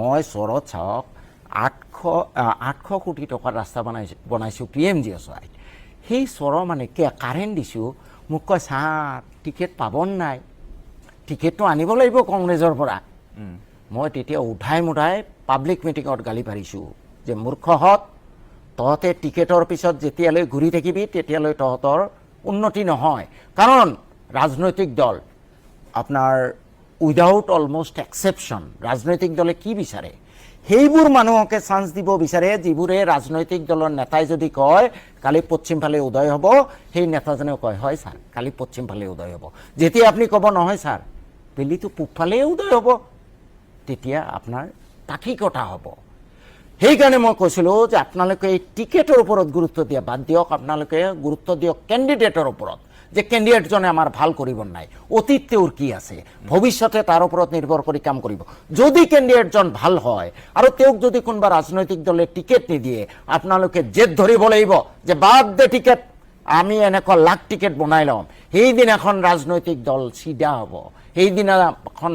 মই চৰত চাওক 800 কোটি টকাৰ ৰাস্তা বনাইছোঁ PMGSY। সেই চৰ মানে কাৰেণ্ট দিছোঁ, মোক কয় ছাৰ টিকেট পাব নাই, টিকেটটো আনিব লাগিব কংগ্ৰেছৰ পৰা। মই তেতিয়া উঠাই মুঠাই পাব্লিক মিটিঙত গালি পাৰিছোঁ যে মূৰ্খহঁত, তহঁতে টিকেটৰ পিছত যেতিয়ালৈ ঘূৰি থাকিবি তেতিয়ালৈ তহঁতৰ উন্নতি নহয়। কাৰণ ৰাজনৈতিক দল আপোনাৰ উইদাউট অলমষ্ট এক্সেপশ্যন ৰাজনৈতিক দলে কি বিচাৰে, সেইবোৰ মানুহকে চান্স দিব বিচাৰে যিবোৰে ৰাজনৈতিক দলৰ নেতাই যদি কয় কালি পশ্চিম ফালে উদয় হ'ব, সেই নেতাজনেও কয় হয় ছাৰ কালি পশ্চিম ফালে উদয় হ'ব। যেতিয়া আপুনি ক'ব নহয় ছাৰ বেলিটো পূবফালে উদয় হ'ব, তেতিয়া আপোনাৰ পাখিকতা হ'ব। সেইকাৰণে মই কৈছিলোঁ যে আপোনালোকে এই টিকেটৰ ওপৰত গুৰুত্ব দিয়া বাদ দিয়ক, আপোনালোকে গুৰুত্ব দিয়ক কেণ্ডিডেটৰ ওপৰত, যে কেণ্ডিডেটজনে আমাৰ ভাল কৰিব নাই, অতীত তেওঁৰ কি আছে, ভৱিষ্যতে তাৰ ওপৰত নিৰ্ভৰ কৰি কাম কৰিব। যদি কেণ্ডিডেটজন ভাল হয় আৰু তেওঁক যদি কোনোবা ৰাজনৈতিক দলে টিকেট নিদিয়ে, আপোনালোকে জেদ ধৰিব লাগিব যে বাদ দে টিকেট, আমি এনেকুৱা লাখ টিকেট বনাই ল'ম। সেইদিনাখন ৰাজনৈতিক দল চিধা হ'ব, সেইদিনাখন